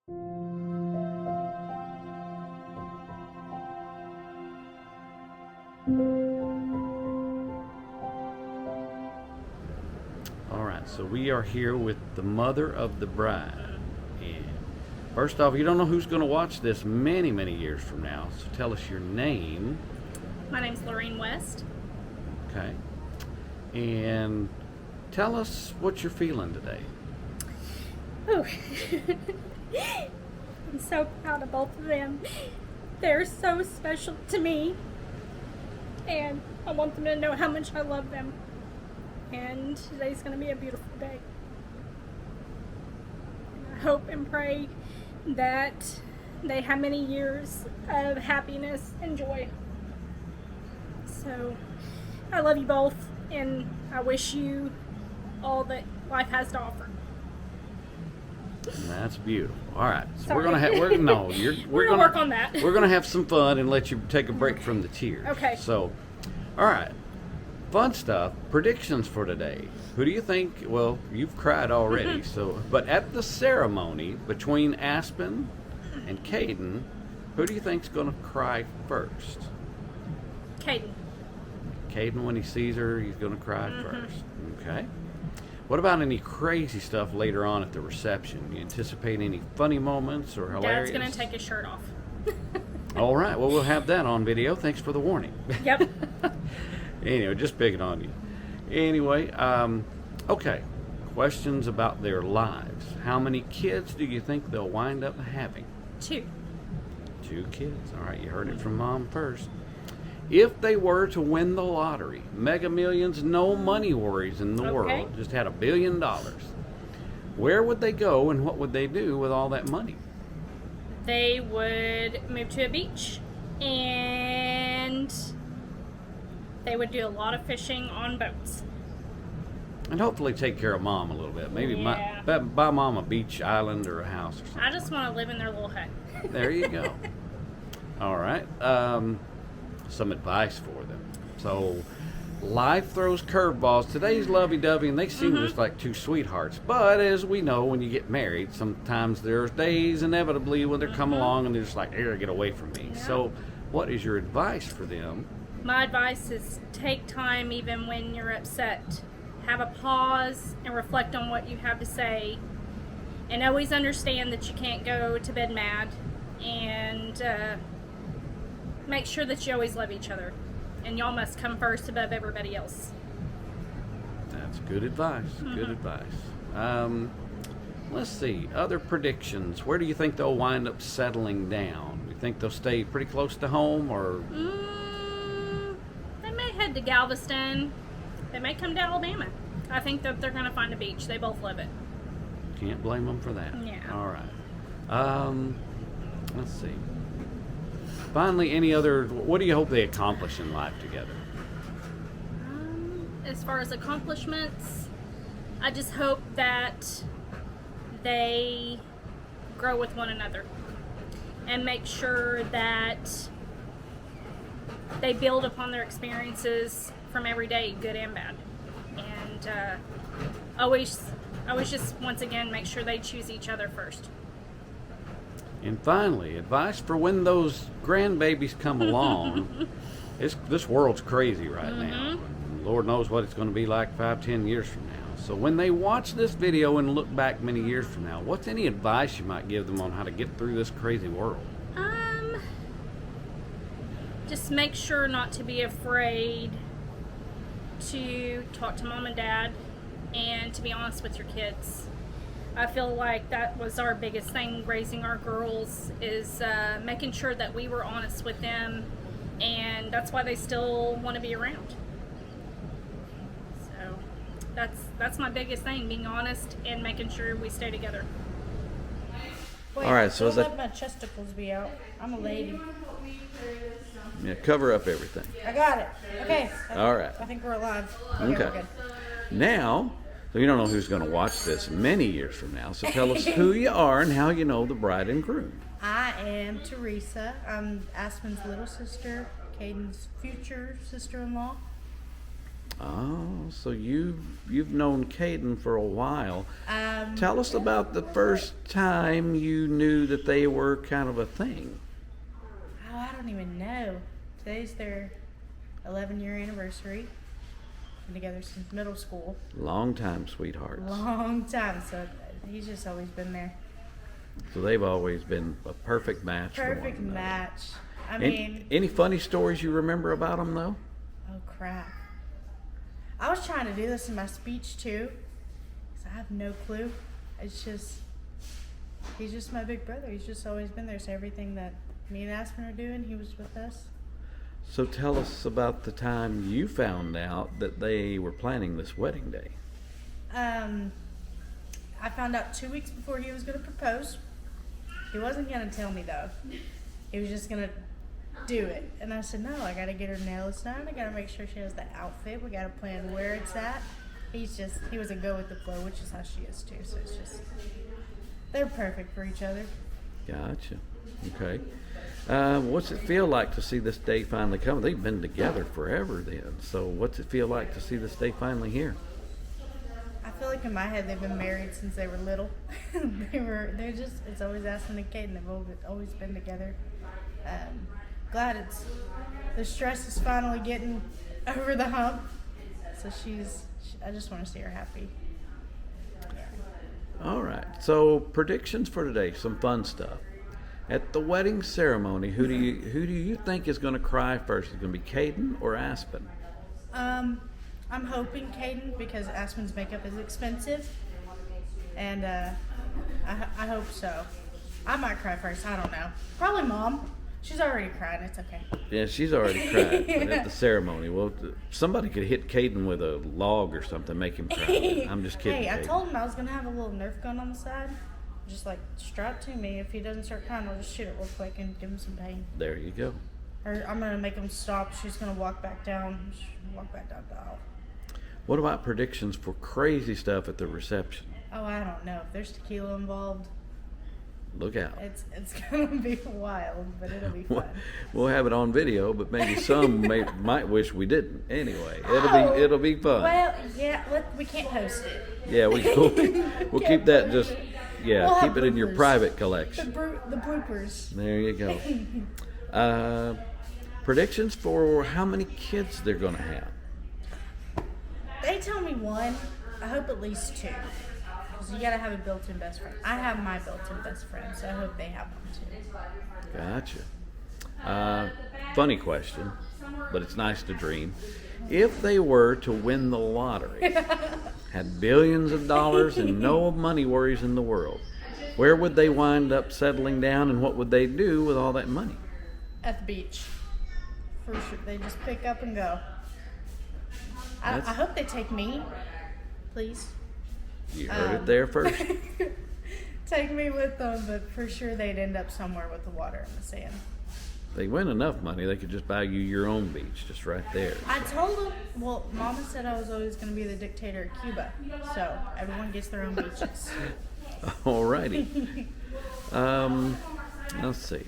All right, so we are here with the mother of the bride. And first off, you don't know who's going to watch this many, many years from now, so tell us your name. My name's Lorraine West. Okay. And tell us what you're feeling today. Oh, I'm so proud of both of them. They're so special to me, and I want them to know how much I love them. And today's going to be a beautiful day. And I hope and pray that they have many years of happiness and joy. So, I love you both, and I wish you all that life has to offer. That's beautiful. All right, so Sorry. we're gonna have we're gonna work on that. We're gonna have some fun and let you take a break from the tears. Okay. So, all right, fun stuff. Predictions for today. Who do you think? Well, you've cried already. So, but at the ceremony between Aspen and Caden, who do you think's gonna cry first? Caden. Caden, when he sees her, he's gonna cry first. Okay. What about any crazy stuff later on at the reception? You anticipate any funny moments or hilarious? Dad's going to take his shirt off. All right. Well, we'll have that on video. Thanks for the warning. Yep. Anyway, just picking on you. Anyway, okay. Questions about their lives. How many kids do you think they'll wind up having? 2. 2 kids. All right. You heard it from Mom first. If they were to win the lottery, Mega Millions, no money worries in the world, just had $1 billion, where would they go and what would they do with all that money? They would move to a beach, and they would do a lot of fishing on boats. And hopefully take care of Mom a little bit. Maybe buy Mom a beach island or a house or something. I just want to live in their little hut. There you go. All right. Some advice for them. So, life throws curveballs. Today's lovey-dovey, and they seem just like 2 sweethearts. But as we know, when you get married, sometimes there's days inevitably when they come along and they're just like, get away from me. Yeah. So, what is your advice for them? My advice is take time even when you're upset. Have a pause and reflect on what you have to say. And always understand that you can't go to bed mad. And make sure that you always love each other. And y'all must come first above everybody else. That's good advice. Good advice. Let's see. Other predictions. Where do you think they'll wind up settling down? You think they'll stay pretty close to home, or? They may head to Galveston. They may come to Alabama. I think that they're going to find a beach. They both love it. Can't blame them for that. Yeah. All right. Let's see. Finally, what do you hope they accomplish in life together? As far as accomplishments, I just hope that they grow with one another and make sure that they build upon their experiences from every day, good and bad. And always just, once again, make sure they choose each other first. And finally, advice for when those grandbabies come along. This world's crazy right now. And Lord knows what it's going to be like 5-10 years from now. So when they watch this video and look back many years from now, what's any advice you might give them on how to get through this crazy world? Just make sure not to be afraid to talk to Mom and Dad and to be honest with your kids. I feel like that was our biggest thing raising our girls, is making sure that we were honest with them, and that's why they still want to be around. So that's my biggest thing, being honest and making sure we stay together. Wait, All right, so don't is that- let my chesticles be out. I'm a lady. Yeah, cover up everything. I got it. Okay. All right. I think we're alive. Okay. We're good. Now, so you don't know who's going to watch this many years from now. So tell us who you are and how you know the bride and groom. I am Teresa. I'm Aspen's little sister, Caden's future sister-in-law. Oh, so you've known Caden for a while. Tell us Yeah. about the first time you knew that they were kind of a thing. Oh, I don't even know. Today's their 11-year anniversary. Been together since middle school. Long time sweethearts. Long time. So he's just always been there. So they've always been a perfect match. for one Perfect another. match. I Any, mean, any funny stories you remember about them though? oh crap. I was trying to do this in my speech too. 'Cause I have no clue. It's just, he's just my big brother. He's just always been there. So everything that me and Aspen are doing, he was with us. So tell us about the time you found out that they were planning this wedding day. I found out 2 weeks before he was going to propose. He wasn't going to tell me though. He was just going to do it. And I said, no, I got to get her nails done. I got to make sure she has the outfit. We got to plan where it's at. He was a go with the flow, which is how she is too. So it's just, they're perfect for each other. Gotcha. Okay. What's it feel like to see this day finally come? They've been together forever then. So what's it feel like to see this day finally here? I feel like in my head they've been married since they were little. It's always Aspen and Caden. They've always been together. Glad the stress is finally getting over the hump. So I just want to see her happy. All right. So predictions for today, some fun stuff. At the wedding ceremony, who do you think is going to cry first? Is it going to be Caden or Aspen? I'm hoping Caden, because Aspen's makeup is expensive, and I hope so. I might cry first. I don't know. Probably Mom. She's already crying. It's okay. Yeah, she's already cried at the ceremony. Well, somebody could hit Caden with a log or something, make him cry. I'm just kidding. Hey, I Caden. told him I was gonna have a little Nerf gun on the side. Just like strap to me. If he doesn't start crying, I'll just shoot it real quick and give him some pain. There you go. Or I'm gonna make him stop. She's gonna walk back down. Walk back down the aisle. What about predictions for crazy stuff at the reception? Oh, I don't know. If there's tequila involved, Look out. it's gonna be wild, but it'll be fun. We'll have it on video, but maybe some might wish we didn't. Anyway, Oh, it'll be fun. Well, yeah, we can't post it. Yeah, we'll keep that just We'll have keep it in your bloopers. private collection. The bloopers. There you go. Predictions for how many kids they're going to have. They tell me one. I hope at least two. Because you gotta have a built-in best friend. I have my built-in best friend, so I hope they have one too. Gotcha. Funny question, but it's nice to dream. If they were to win the lottery, had billions of dollars and no money worries in the world, where would they wind up settling down, and what would they do with all that money? At the beach. For sure. They just pick up and go. I That's- hope they take me. Please. You heard it there first. Take me with them, but for sure they'd end up somewhere with the water and the sand. They win enough money, they could just buy you your own beach, just right there. I told them, well, Mama said I was always going to be the dictator of Cuba, so everyone gets their own beaches. Alrighty. Let's see.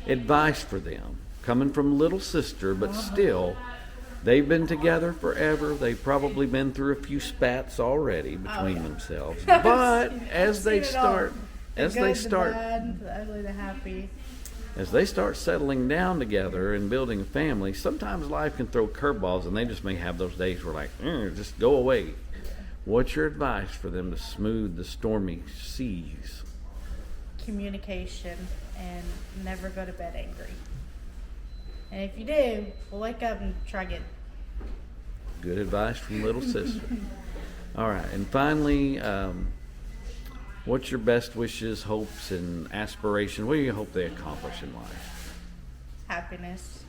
Advice for them, coming from little sister, but still, they've been together forever. They've probably been through a few spats already between themselves. But as they start, The good, the bad, the ugly, the happy. as they start settling down together and building a family, sometimes life can throw curveballs, and they just may have those days where like, just go away. What's your advice for them to smooth the stormy seas? Communication and never go to bed angry. And if you do, we'll wake up and try again. Good advice from little sister. All right, and finally, what's your best wishes, hopes, and aspirations? What do you hope they accomplish in life? Happiness.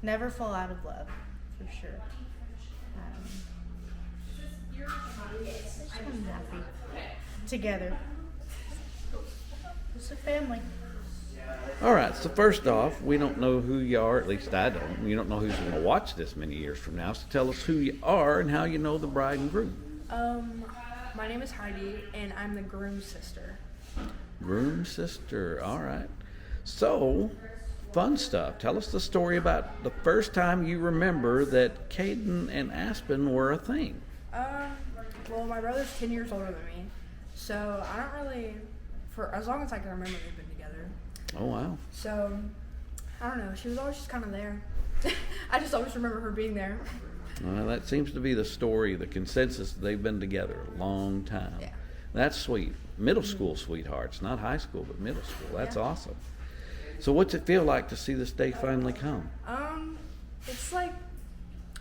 Never fall out of love, for sure. Just I'm happy. Together. It's a family. All right, so first off, we don't know who you are, at least I don't. You don't know who's going to watch this many years from now, so tell us who you are and how you know the bride and groom. My name is Heidi, and I'm the groom's sister. Groom sister, all right. So, fun stuff. Tell us the story about the first time you remember that Caden and Aspen were a thing. Well, my brother's 10 years older than me, so I don't really, for as long as I can remember, they've been together. Oh, wow. So, I don't know, she was always just kind of there. I just always remember her being there. Well, that seems to be the story, the consensus. They've been together a long time. Yeah. That's sweet. Middle school sweethearts, not high school, but middle school. That's Yeah. awesome. So what's it feel like to see this day finally come? It's like,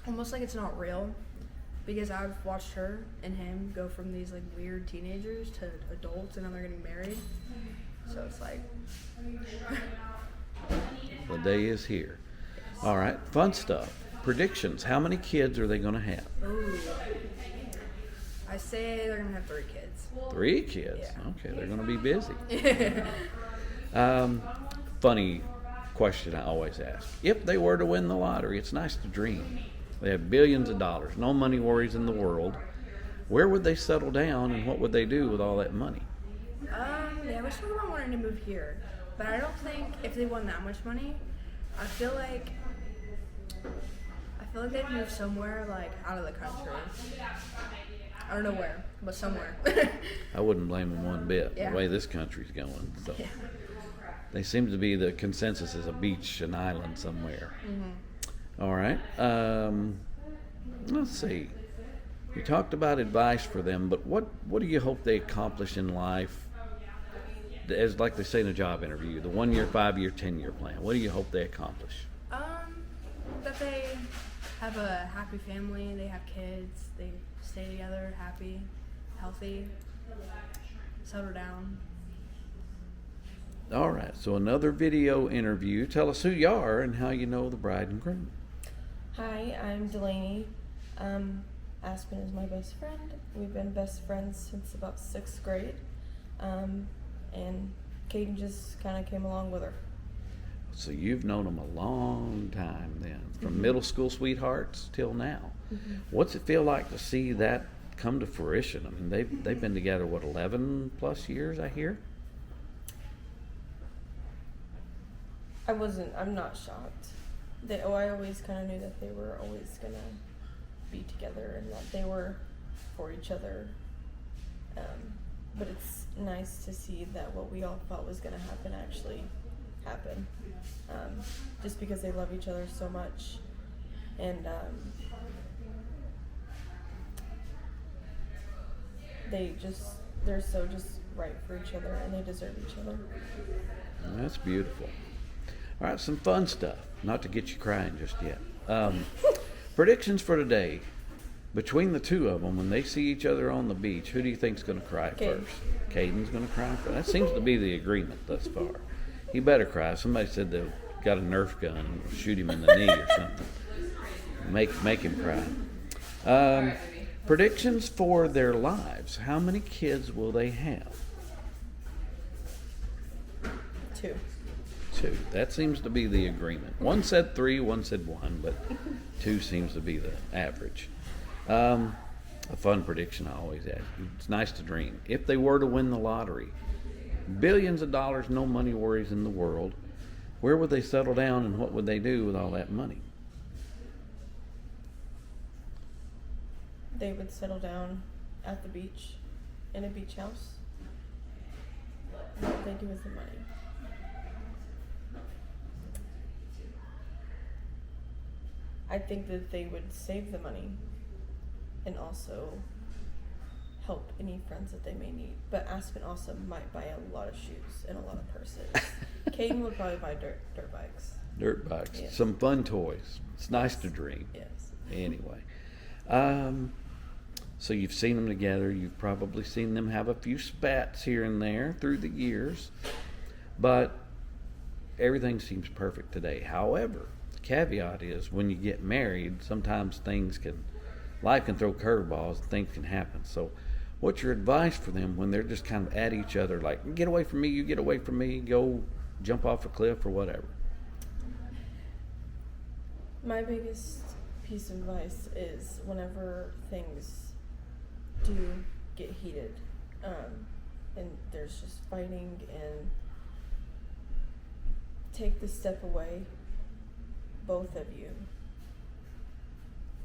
almost like it's not real, because I've watched her and him go from these like weird teenagers to adults, and now they're getting married. So it's like, The day is here. All right, fun stuff. Predictions. How many kids are they going to have? ooh. I say they're gonna have 3 kids. 3 kids. Yeah. Okay, they're going to be busy. Funny question I always ask. If they were to win the lottery, it's nice to dream. They have billions of dollars, no money worries in the world. Where would they settle down, and what would they do with all that money? Yeah, we're talking about wanting to move here, but I don't think if they won that much money, I feel like they'd move somewhere like out of the country. I don't know where, but somewhere. I wouldn't blame them one bit, Yeah. the way this country's going. So Yeah. they seem to be, the consensus is a beach, an island somewhere. Mm-hmm. All right. Let's see. We talked about advice for them, but what do you hope they accomplish in life? As like they say in a job interview, the 1 year, 5 year, 10-year plan. What do you hope they accomplish? That they have a happy family, they have kids, they stay together, happy, healthy, settle down. All right. So another video interview. Tell us who you are and how you know the bride and groom. Hi, I'm Delaney. Aspen is my best friend. We've been best friends since about 6th grade. And Caden just kind of came along with her. So you've known them a long time then, from middle school sweethearts till now. What's it feel like to see that come to fruition? I mean, they've been together, what, 11 plus years, I hear? I'm not shocked. I always kind of knew that they were always going to be together and that they were for each other. But it's nice to see that what we all thought was going to happen actually happened. Just because they love each other so much. And they're so just right for each other, and they deserve each other. That's beautiful. All right, some fun stuff. Not to get you crying just yet. Predictions for today. Between the two of them, when they see each other on the beach, who do you think's going to cry Caden. first? Caden's going to cry first. That seems to be the agreement thus far. He better cry. Somebody said they've got a Nerf gun and will shoot him in the knee or something. Make him cry. Predictions for their lives. How many kids will they have? 2. 2. That seems to be the agreement. One said 3, one said 1, but 2 seems to be the average. A fun prediction I always ask. It's nice to dream. If they were to win the lottery, billions of dollars, no money worries in the world, where would they settle down, and what would they do with all that money? They would settle down at the beach in a beach house. And what they do with the money. I think that they would save the money and also help any friends that they may need. But Aspen also might buy a lot of shoes and a lot of purses. Caden would probably buy dirt bikes. Dirt bikes, Yes. some fun toys. It's nice to dream. Yes. Anyway, so you've seen them together. You've probably seen them have a few spats here and there through the years, but everything seems perfect today. However, the caveat is when you get married, sometimes life can throw curveballs and things can happen. So what's your advice for them when they're just kind of at each other, like, get away from me, you get away from me, go jump off a cliff or whatever? My biggest piece of advice is whenever things do get heated, and there's just fighting, and take the step away, both of you.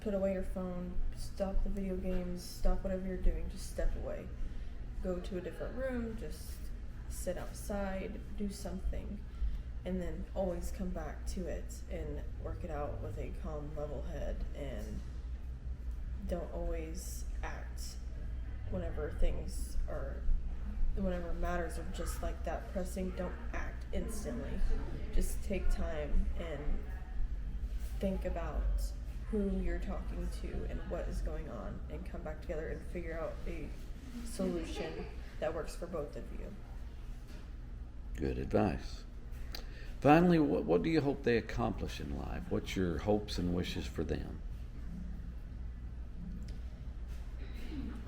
Put away your phone, stop the video games, stop whatever you're doing, just step away. Go to a different room, just sit outside, do something, and then always come back to it and work it out with a calm, level head, and don't always act whenever matters are just like that pressing. Don't act instantly. Just take time and think about who you're talking to and what is going on, and come back together and figure out a solution that works for both of you. Good advice. Finally, what do you hope they accomplish in life? What's your hopes and wishes for them?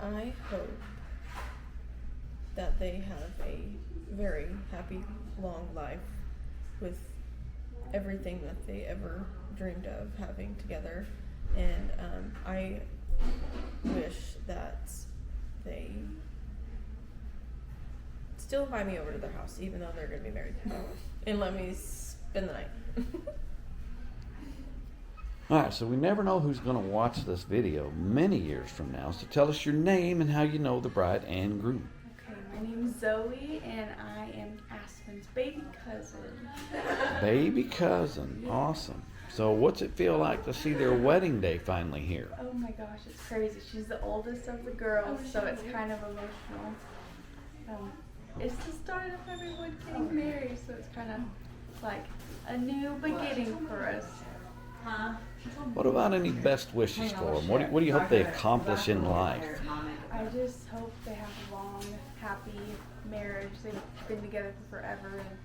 I hope that they have a very happy, long life with everything that they ever dreamed of having together. And I wish that they still invite me over to their house, even though they're going to be married, and let me spend the night. All right, so we never know who's going to watch this video many years from now. So tell us your name and how you know the bride and groom. Okay, my name's Zoe, and I am Aspen's baby cousin. Baby cousin. Awesome. So what's it feel like to see their wedding day finally here? Oh my gosh, it's crazy. She's the oldest of the girls, so it's kind of emotional. It's the start of everyone getting married, so it's kind of like a new beginning for us. What about any best wishes for them? What do you hope they accomplish in life? I just hope they have a long, happy marriage. They've been together for forever, and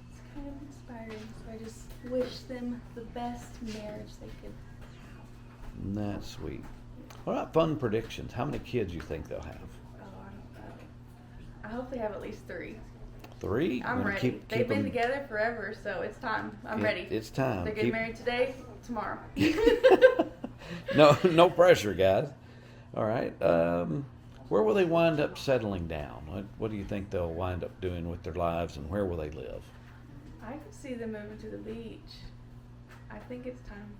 it's kind of inspiring. So I just wish them the best marriage they could have. That's sweet. What about fun predictions? How many kids do you think they'll have? Oh, I don't know. I hope they have at least 3. 3? I'm Gonna ready. keep They've been 'em- together forever, so it's time. I'm ready. It's time. They're getting married today, tomorrow. No pressure, guys. All right. Where will they wind up settling down? What do you think they'll wind up doing with their lives, and where will they live? I could see them moving to the beach. I think it's time.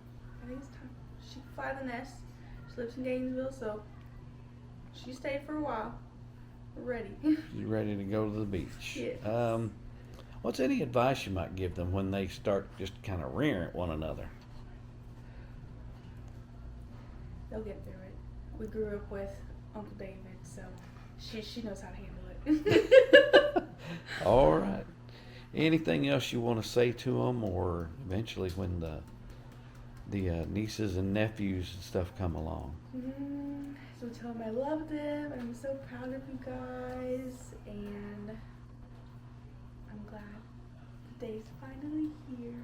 She can fly the nest. She lives in Gainesville, so she stayed for a while. We're ready. You ready to go to the beach? Yes. What's any advice you might give them when they start just kind of rearing at one another? They'll get through it. We grew up with Uncle David, so she knows how to handle it. All right. Anything else you want to say to them, or eventually when the nieces and nephews and stuff come along? So tell them I love them, and I'm so proud of you guys, and I'm glad the day's finally here.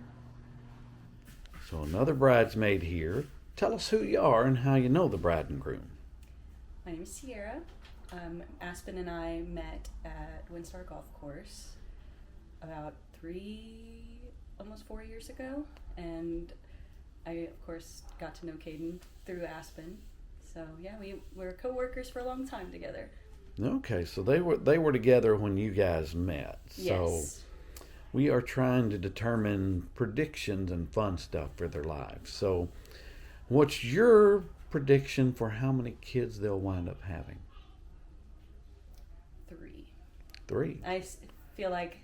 So another bridesmaid here. Tell us who you are and how you know the bride and groom. My name is Sierra. Aspen and I met at Windstar Golf Course about almost 4 years ago, and I, of course, got to know Caden through Aspen. So yeah, we were co-workers for a long time together. Okay, so they were together when you guys met. So Yes. we are trying to determine predictions and fun stuff for their lives. So what's your prediction for how many kids they'll wind up having? 3. 3. I feel like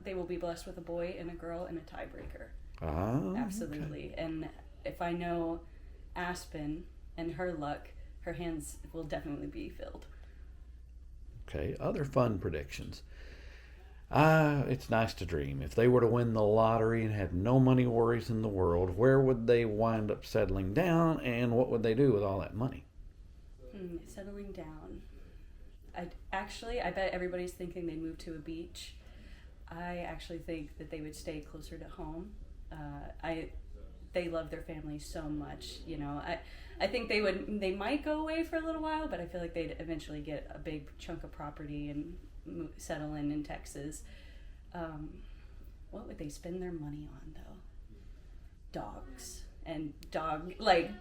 they will be blessed with a boy and a girl and a tiebreaker. Ah, Absolutely. And if I know Aspen and her luck, her hands will definitely be filled. Okay, other fun predictions. It's nice to dream. If they were to win the lottery and have no money worries in the world, where would they wind up settling down, and what would they do with all that money? Settling down. I bet everybody's thinking they'd move to a beach. I actually think that they would stay closer to home. They love their family so much, you know. I think they might go away for a little while, but I feel like they'd eventually get a big chunk of property and settle in Texas. What would they spend their money on though? Dogs and dog life.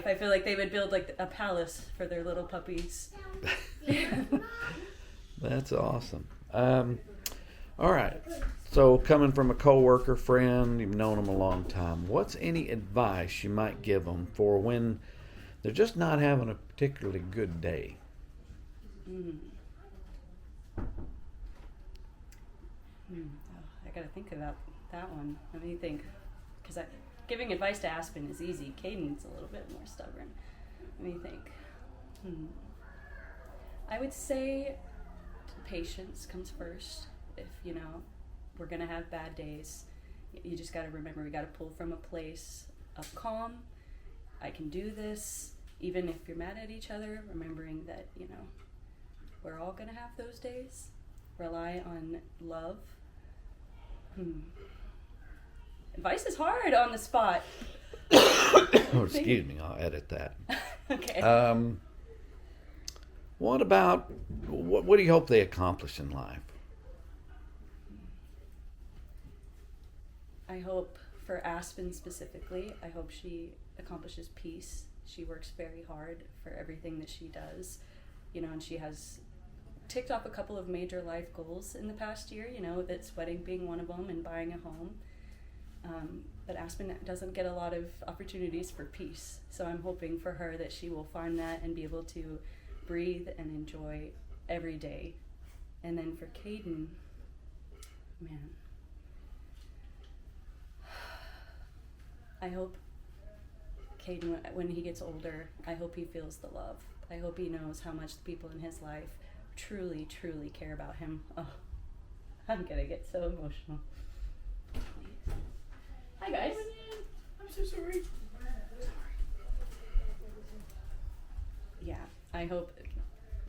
I feel like they would build like a palace for their little puppies. That's awesome. All right. So, coming from a coworker, friend, you've known them a long time. What's any advice you might give them for when they're just not having a particularly good day? I gotta think about that one. Let me think, because giving advice to Aspen is easy. Caden's a little bit more stubborn. Let me think. I would say patience comes first. If we're gonna have bad days, you just gotta remember we gotta pull from a place of calm. I can do this, even if you're mad at each other. Remembering that we're all gonna have those days. Rely on love. Advice is hard on the spot. Oh, excuse me, I'll edit that. Okay. What about, what do you hope they accomplish in life? I hope for Aspen specifically, I hope she accomplishes peace. She works very hard for everything that she does, and she has ticked off a couple of major life goals in the past year, that's wedding being one of them and buying a home. But Aspen doesn't get a lot of opportunities for peace. So I'm hoping for her that she will find that and be able to breathe and enjoy every day. And then for Caden, man, I hope Caden, when he gets older, I hope he feels the love. I hope he knows how much the people in his life truly, truly care about him. Oh, I'm gonna get so emotional. Hi guys. I'm so sorry. Yeah, I hope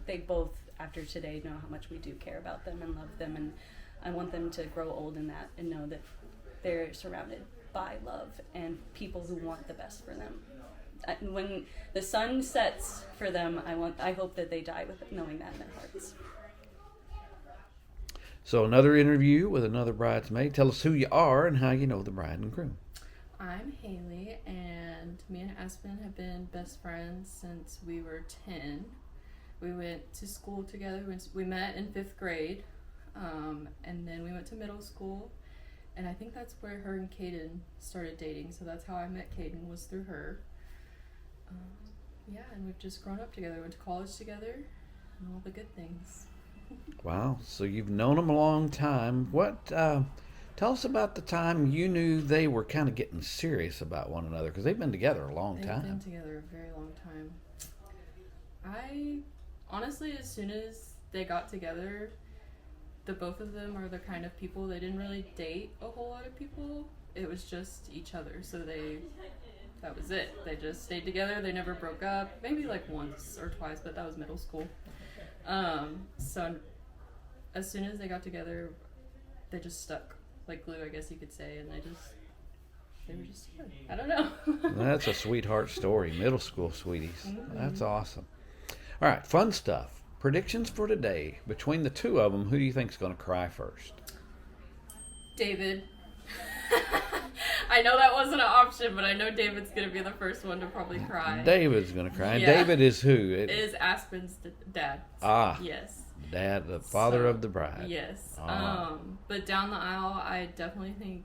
they both, after today, know how much we do care about them and love them, and I want them to grow old in that and know that they're surrounded by love and people who want the best for them. When the sun sets for them, I hope that they die with knowing that in their hearts. So another interview with another bridesmaid. Tell us who you are and how you know the bride and groom. I'm Haley, and me and Aspen have been best friends since we were 10. We went to school together. We met in 5th grade, and then we went to middle school, and I think that's where her and Caden started dating. So that's how I met Caden, was through her. And we've just grown up together, went to college together, and all the good things. Wow. So you've known them a long time. Tell us about the time you knew they were kind of getting serious about one another, because they've been together a long time. They've been together a very long time. I honestly, as soon as they got together, the both of them are the kind of people, they didn't really date a whole lot of people. It was just each other. So that was it. They just stayed together. They never broke up. Maybe like once or twice, but that was middle school. So as soon as they got together, they just stuck like glue, I guess you could say, and they were just together. I don't know. That's a sweetheart story. Middle school sweeties. Mm-hmm. That's awesome. All right, fun stuff. Predictions for today. Between the two of them, who do you think is going to cry first? David. I know that wasn't an option, but I know David's going to be the first one to probably cry. David's going to cry. And Yeah. David is who? Is Aspen's dad. Ah. Yes. Dad, the father of the bride. Yes. Ah. But down the aisle, I definitely think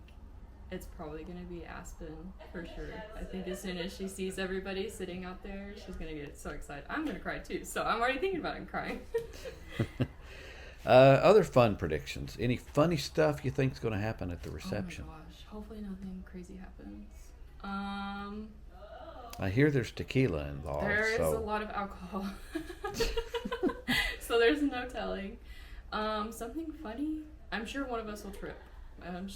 it's probably going to be Aspen for sure. I think as soon as she sees everybody sitting out there, she's going to get so excited. I'm going to cry too, so I'm already thinking about it and crying. Other fun predictions. Any funny stuff you think is going to happen at the reception? Oh my gosh. Hopefully nothing crazy happens. I hear there's tequila involved. There is a lot of alcohol. So there's no telling. Something funny? I'm sure one of us will trip.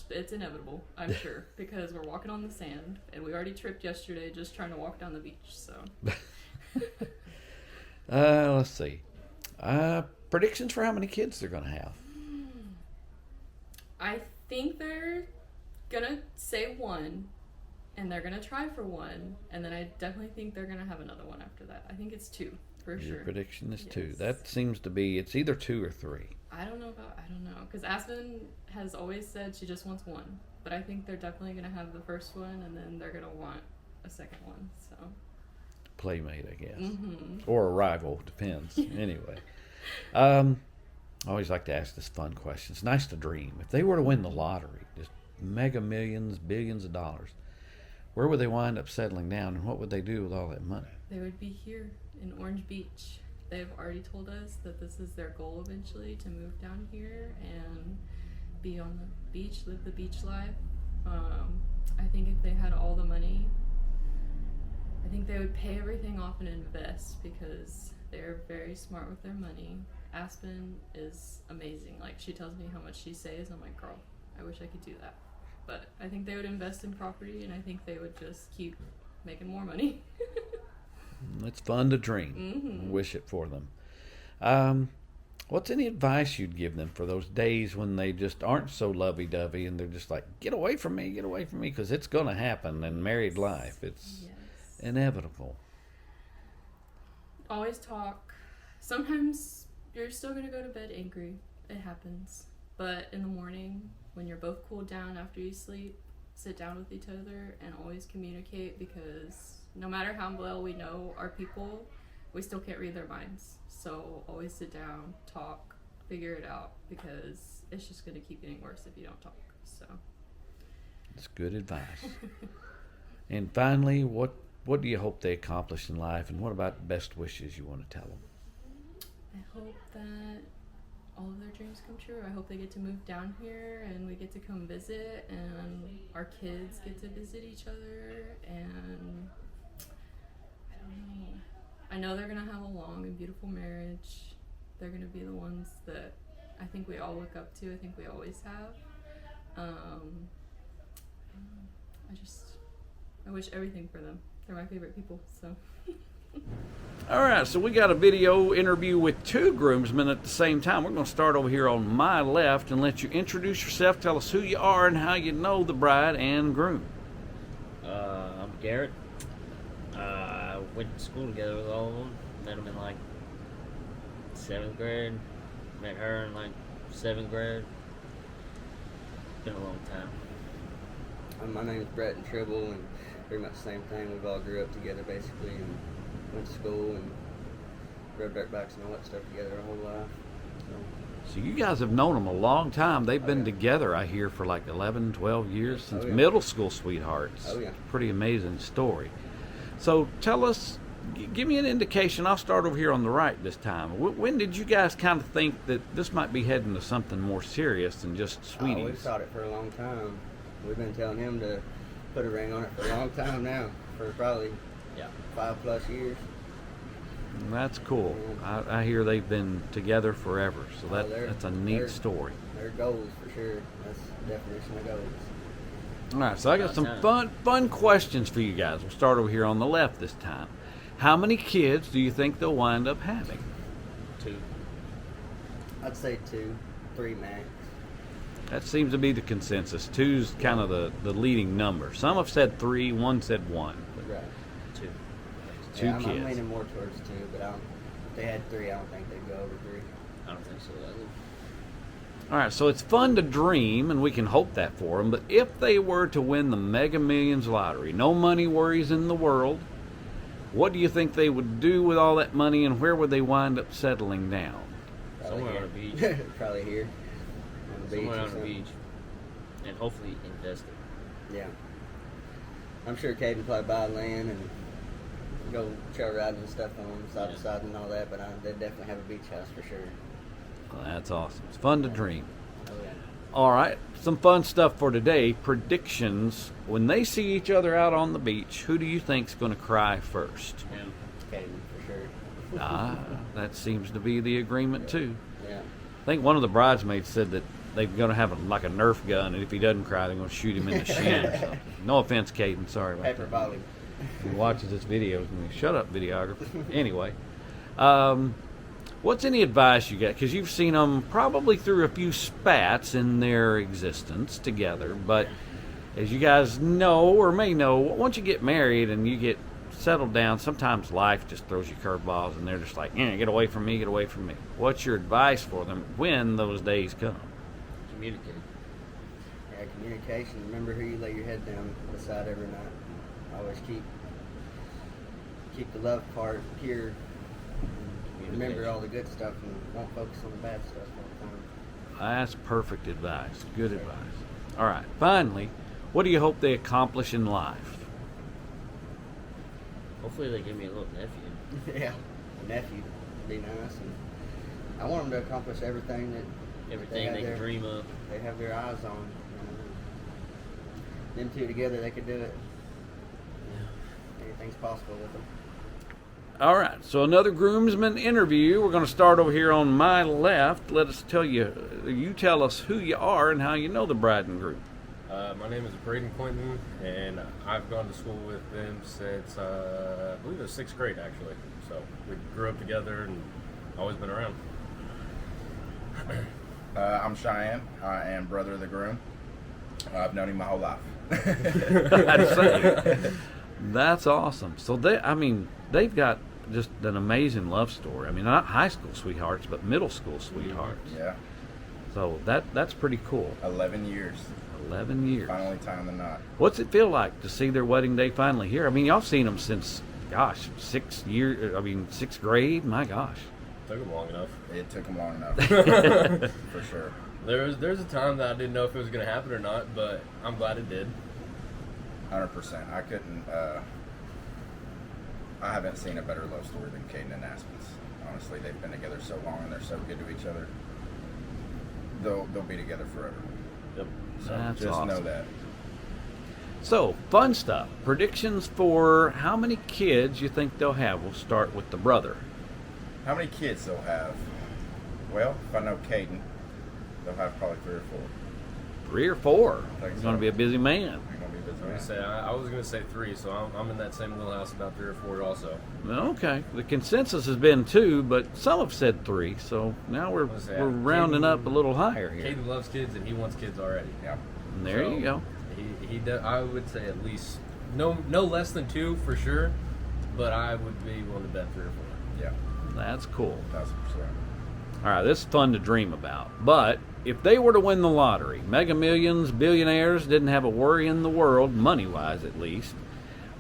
It's inevitable, I'm sure, because we're walking on the sand, and we already tripped yesterday just trying to walk down the beach, so. Let's see. Predictions for how many kids they're going to have. I think they're going to say one, and they're going to try for one, and then I definitely think they're going to have another one after that. I think it's 2, for Your sure. prediction is 2. Yes. That seems to be, it's either 2 or 3. I don't know, because Aspen has always said she just wants one, but I think they're definitely going to have the first one, and then they're going to want a second one, so. Playmate, I guess. Mm-hmm. Or a rival, depends. Anyway. I always like to ask this fun question. It's nice to dream. If they were to win the lottery, just mega millions, billions of dollars, where would they wind up settling down, and what would they do with all that money? They would be here in Orange Beach. They've already told us that this is their goal eventually, to move down here and be on the beach, live the beach life. I think if they had all the money, I think they would pay everything off and invest, because they're very smart with their money. Aspen is amazing. Like, she tells me how much she saves. I'm like, girl, I wish I could do that. But I think they would invest in property, and I think they would just keep making more money. It's fun to dream. Mm-hmm. Wish it for them. What's any advice you'd give them for those days when they just aren't so lovey-dovey and they're just like, get away from me, because it's going to happen in married life. It's inevitable. Always talk. Sometimes you're still going to go to bed angry. It happens. But in the morning, when you're both cooled down after you sleep, sit down with each other and always communicate, because no matter how well we know our people, we still can't read their minds. So always sit down, talk, figure it out, because it's just going to keep getting worse if you don't talk. So it's good advice. And finally, what do you hope they accomplish in life, and what about best wishes you want to tell them? I hope that all of their dreams come true. I hope they get to move down here and we get to come visit, and our kids get to visit each other, and I don't know. I know they're going to have a long and beautiful marriage. They're going to be the ones that I think we all look up to. I think we always have. I wish everything for them. They're my favorite people, so. All right, so we got a video interview with two groomsmen at the same time. We're going to start over here on my left and let you introduce yourself, tell us who you are and how you know the bride and groom. I'm Garrett. I went to school together with all of them. Met them in like 7th grade. Met her in like 7th grade. Been a long time. My name's Brett and Tribble, and pretty much the same thing. We've all grew up together basically, and went to school and rode dirt bikes and all that stuff together our whole life. So you guys have known them a long time. They've been together, I hear, for like 11, 12 years, since middle school sweethearts. Oh, yeah. Pretty amazing story. So tell us, give me an indication. I'll start over here on the right this time. When did you guys kind of think that this might be heading to something more serious than just sweeties? We've thought it for a long time. We've been telling him to put a ring on it for a long time now, for probably 5+ years. That's cool. I hear they've been together forever, so that's a neat story. Their goals, for sure. That's the definition of goals. All right, so I got some fun questions for you guys. We'll start over here on the left this time. How many kids do you think they'll wind up having? 2. I'd say 2, 3 max. That seems to be the consensus. 2's kind of the leading number. Some have said 3, one said 1. Right. 2. 2 I'm kids. leaning more towards 2, but if they had 3, I don't think they'd go over 3. I don't think so either. All right, so it's fun to dream, and we can hope that for them. But if they were to win the Mega Millions lottery, no money worries in the world, what do you think they would do with all that money, and where would they wind up settling down? Somewhere on the beach. Probably here. On the Somewhere beach. on the beach. And hopefully invest it. Yeah. I'm sure Caden probably buy land and go trail riding and stuff on side to side and all that, but they'd definitely have a beach house for sure. Well, that's awesome. It's fun to dream. Oh, yeah. All right, some fun stuff for today. Predictions. When they see each other out on the beach, who do you think's going to cry first? Him. Caden for sure. That seems to be the agreement too. Yeah. I think one of the bridesmaids said that they're going to have a Nerf gun, and if he doesn't cry, they're going to shoot him in the shin or something. No offense, Caden. Sorry about Paper that. volley. He watches this video. Shut up, videographer. Anyway, what's any advice you got? Because you've seen them probably through a few spats in their existence together. But as you guys know or may know, once you get married and you get settled down, sometimes life just throws you curveballs, and they're just like, get away from me, get away from me. What's your advice for them when those days come? Communicate. Yeah, communication. Remember who you lay your head down beside every night. Always keep the love part pure. Remember all the good stuff and don't focus on the bad stuff. time. That's perfect advice. Good advice. All right. Finally, what do you hope they accomplish in life? Hopefully they give me a little nephew. Yeah, a nephew would be nice, and I want them to accomplish everything that Everything have they can their- dream of. they have their eyes on. Them two together, they could do it. Anything's possible with them. All right. So another groomsman interview. We're going to start over here on my left. Let us tell you. You tell us who you are and how you know the bride and groom. My name is Braden Quinton, and I've gone to school with them since I believe it was 6th grade, actually. So we grew up together and always been around. I'm Cheyenne. I am brother of the groom. I've known him my whole life. I'd say. That's awesome. So they've got just an amazing love story. I mean, not high school sweethearts, but middle school sweethearts. Yeah, So that's pretty cool. 11 years. 11 years. Finally tying the knot. What's it feel like to see their wedding day finally here? I mean, y'all seen them since, gosh, 6th grade. My gosh. Took them long enough. It took him long enough. For sure. There's a time that I didn't know if it was going to happen or not, but I'm glad it did. 100%. I couldn't. I haven't seen a better love story than Caden and Aspen's. Honestly, they've been together so long and they're so good to each other. They'll be together forever. Yep. So That's just know awesome. that. So, fun stuff. Predictions for how many kids you think they'll have. We'll start with the brother. How many kids they'll have? Well, if I know Caden, they'll have probably 3 or 4. 3 or 4. Think He's so. going to be a busy man. They're gonna be busy. I'm gonna say I was gonna say 3, so I'm in that same wheelhouse about 3 or 4 also. Okay. The consensus has been 2, but some have said 3. So now we're Let's say, rounding up a little higher here. Caden loves kids and he wants kids already. Yeah. And there So, you go. I would say at least no less than 2 for sure, but I would be willing to bet 3 or 4. Yeah. That's cool. 1,000%. All right, this is fun to dream about. But if they were to win the lottery, Mega Millions, billionaires didn't have a worry in the world, money-wise at least,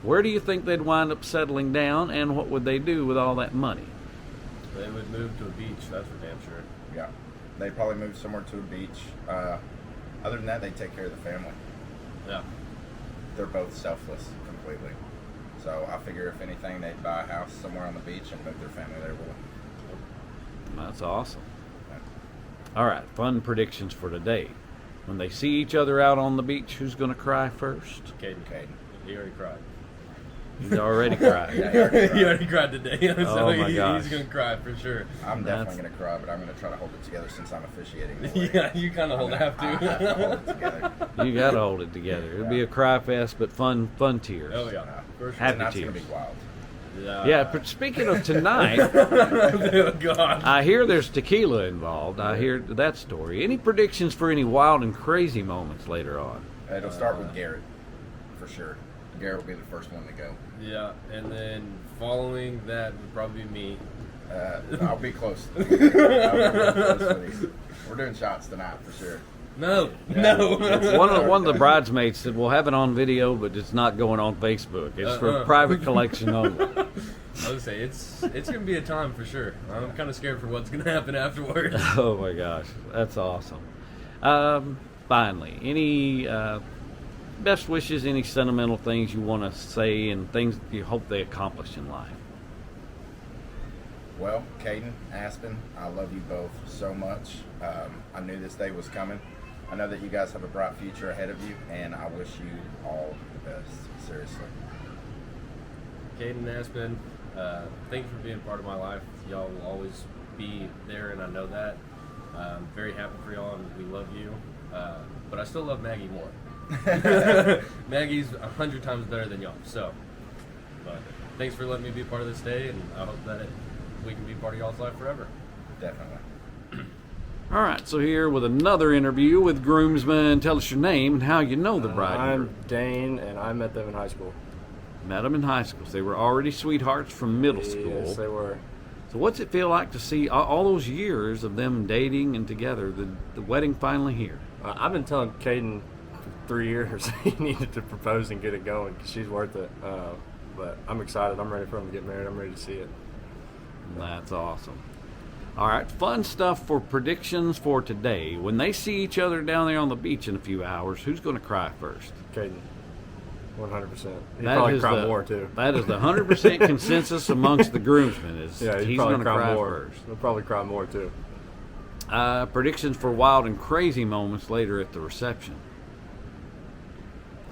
where do you think they'd wind up settling down, and what would they do with all that money? They would move to a beach, that's for damn sure. Yeah. They'd probably move somewhere to a beach. Other than that, they take care of the family. Yeah. They're both selfless completely. So I figure if anything, they'd buy a house somewhere on the beach and move their family there with them. That's awesome. All right, fun predictions for today. When they see each other out on the beach, who's going to cry first? Caden. Caden. He already cried. He's already cried. He already cried today, so Oh my gosh. he's gonna cry for sure. I'm That's- definitely going to cry, but I'm going to try to hold it together since I'm officiating. the wedding. Yeah, you kind of have I have to hold it to. together. You got to hold it together. It'll be a cry fest, but fun tears. Oh yeah, for sure. Happy Tonight's going to tears. be wild. Yeah, but speaking of tonight, Oh God. I hear there's tequila involved. I hear that story. Any predictions for any wild and crazy moments later on? It'll start with Garrett, for sure. Garrett will be the first one to go. Yeah, and then following that would probably be me. I'll be close. I'll be real close with you. We're doing shots tonight, for sure. No. One of the bridesmaids said, "We'll have it on video, but it's not going on Facebook. It's for private collection only." I would say it's gonna be a time for sure. I'm kind of scared for what's gonna happen afterwards. Oh my gosh, that's awesome. Finally, any best wishes, any sentimental things you want to say, and things you hope they accomplish in life? Well, Caden, Aspen, I love you both so much. I knew this day was coming. I know that you guys have a bright future ahead of you, and I wish you all the best. Seriously. Caden and Aspen, thank you for being part of my life. Y'all will always be there, and I know that. I'm very happy for y'all, and we love you. But I still love Maggie more. Maggie's 100 times better than y'all. So, but thanks for letting me be part of this day, and I hope that we can be part of y'all's life forever. Definitely. All right, so here with another interview with groomsmen. Tell us your name and how you know the bride and I'm groom. Dane, and I met them in high school. Met them in high school. So they were already sweethearts from middle school. Yes, they were. So what's it feel like to see all those years of them dating and together, the wedding finally here? I've been telling Caden for 3 years he needed to propose and get it going because she's worth it. But I'm excited. I'm ready for him to get married. I'm ready to see it. That's awesome. All right, fun stuff for predictions for today. When they see each other down there on the beach in a few hours, who's going to cry first? Caden. 100%. He'd That probably is cry the- more too. That is the 100% consensus amongst the groomsmen. Is Yeah, he'd he's probably going to cry cry more. first. He'll probably cry more too. Predictions for wild and crazy moments later at the reception.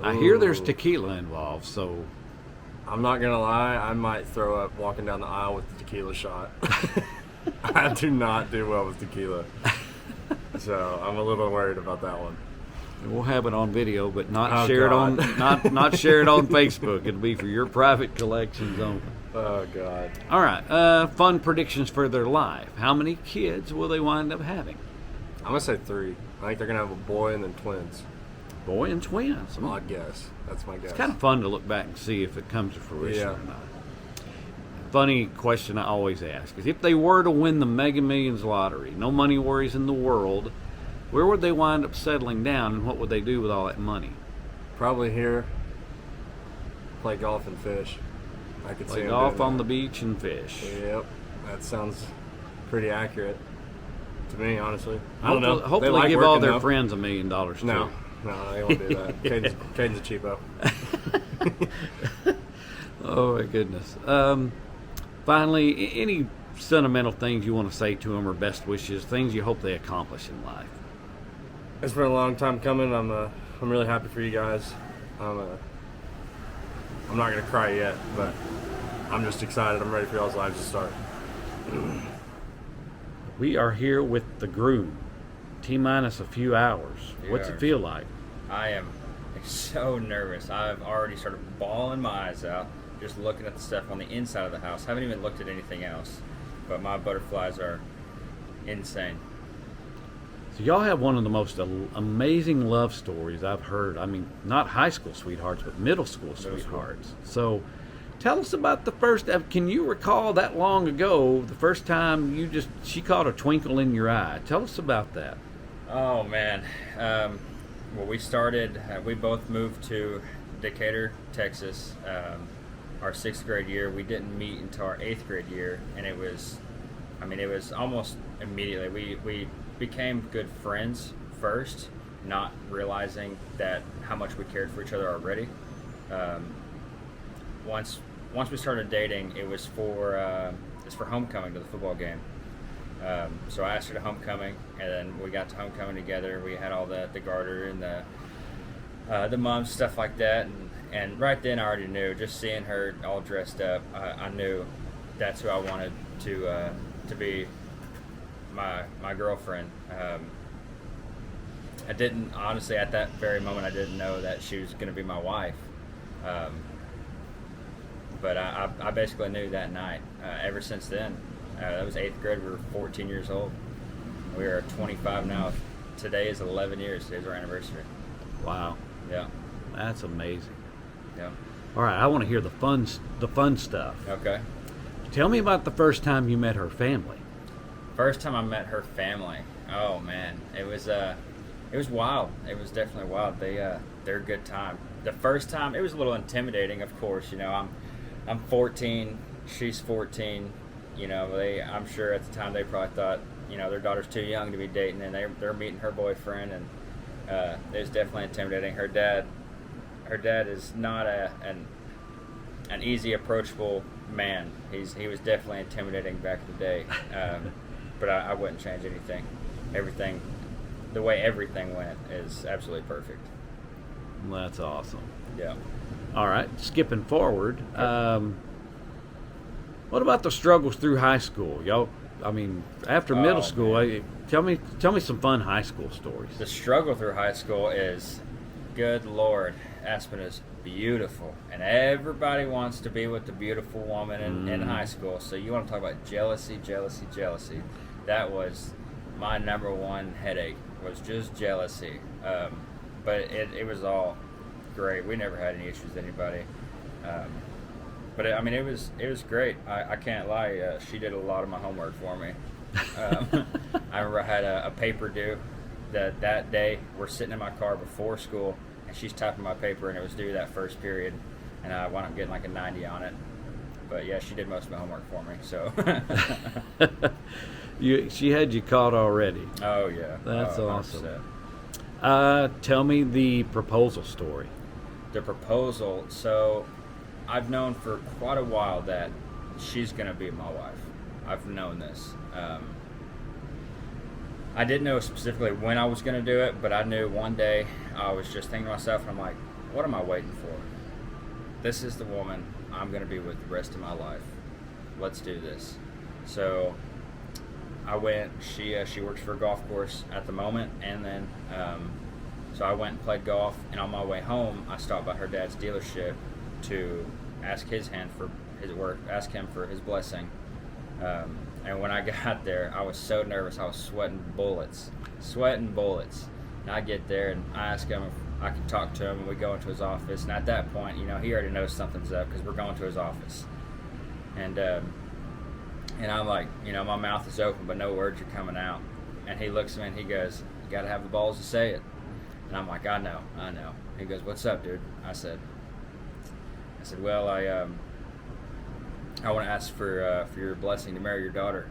I hear there's Ooh. tequila involved, so I'm not gonna lie, I might throw up walking down the aisle with the tequila shot. I do not do well with tequila, so I'm a little worried about that one. we'll have it on video, but not Oh, share God. it on not share it on Facebook. It'll be for your private collections only. Oh God. All right, fun predictions for their life. How many kids will they wind up having? I'm gonna say 3. I think they're gonna have a boy and then twins. Boy and twins. Some odd guess. That's my guess. It's kind of fun to look back and see if it comes to fruition Yeah. or not. Funny question I always ask is, if they were to win the Mega Millions lottery, no money worries in the world, where would they wind up settling down, and what would they do with all that money? Probably here. Play golf and fish. I could see Play them golf doing on the that. beach and fish. Yep, that sounds pretty accurate to me, honestly. I don't know. Hopefully, They like give all working, their though. friends $1 million too. No, they won't do that. Caden's a cheapo. Oh my goodness. Finally, any sentimental things you want to say to them, or best wishes, things you hope they accomplish in life? It's been a long time coming. I'm really happy for you guys. I'm not gonna cry yet, but I'm just excited. I'm ready for y'all's lives to start. We are here with the groom. T-minus a few hours. What's it feel like? I am so nervous. I've already started bawling my eyes out just looking at the stuff on the inside of the house. Haven't even looked at anything else, but my butterflies are insane. So y'all have one of the most amazing love stories I've heard. I mean, not high school sweethearts, but middle school sweethearts. So tell us about the first. Can you recall that long ago, the first time she caught a twinkle in your eye? Tell us about that. Oh man. Well, we both moved to Decatur, Texas. Our 6th grade year. We didn't meet until our 8th grade year, and it was almost immediately. We became good friends first, not realizing that how much we cared for each other already. Once we started dating, it was for homecoming to the football game. So I asked her to homecoming, and then we got to homecoming together. We had all the garter and the mums, stuff like that, and right then I already knew. Just seeing her all dressed up, I knew that's who I wanted to be my girlfriend. I didn't, honestly, at that very moment, I didn't know that she was going to be my wife. But I basically knew that night. Ever since then, that was 8th grade. We were 14 years old. We are 25 now. Today is 11 years. Today's our anniversary. Wow. Yeah. That's amazing. Yeah. All right, I want to hear the fun stuff. Okay. Tell me about the first time you met her family. First time I met her family. Oh man, it was wild. It was definitely wild. They're a good time. The first time, it was a little intimidating, of course. You know, I'm 14, she's 14. You know, I'm sure at the time they probably thought, you know, their daughter's too young to be dating, and they're meeting her boyfriend, and it was definitely intimidating. Her dad is not an easy approachable man. He was definitely intimidating back in the day, but I wouldn't change anything. Everything, the way everything went, is absolutely perfect. That's awesome. Yeah. All right, skipping forward. What about the struggles through high school, y'all? I mean, after middle school, tell me some fun high school stories. The struggle through high school is, good Lord, Aspen is beautiful, and everybody wants to be with the beautiful woman in high school. So you want to talk about jealousy. That was my number one headache, was just jealousy. But it was all great. We never had any issues with anybody. But it was great. I can't lie. She did a lot of my homework for me. I remember I had a paper due that day. We're sitting in my car before school, and she's typing my paper, and it was due that first period, and I wound up getting like a 90 on it. But yeah, she did most of my homework for me. So She had you caught already. Oh yeah. That's Oh, awesome. 100%. Tell me the proposal story. The proposal. So, I've known for quite a while that she's gonna be my wife. I've known this. I didn't know specifically when I was gonna do it, but I knew one day I was just thinking to myself, and I'm like, what am I waiting for? This is the woman I'm gonna be with the rest of my life. Let's do this. So I went. She works for a golf course at the moment, and then so I went and played golf. And on my way home, I stopped by her dad's dealership to ask his hand for his work, ask him for his blessing. And when I got there, I was so nervous. I was sweating bullets. And I get there and I ask him if I can talk to him, and we go into his office. And at that point, he already knows something's up because we're going to his office. And I'm like, my mouth is open, but no words are coming out. And he looks at me and he goes, "You got to have the balls to say it." And I'm like, I know. He goes, "What's up, dude?" I said, "Well, I want to ask for your blessing to marry your daughter."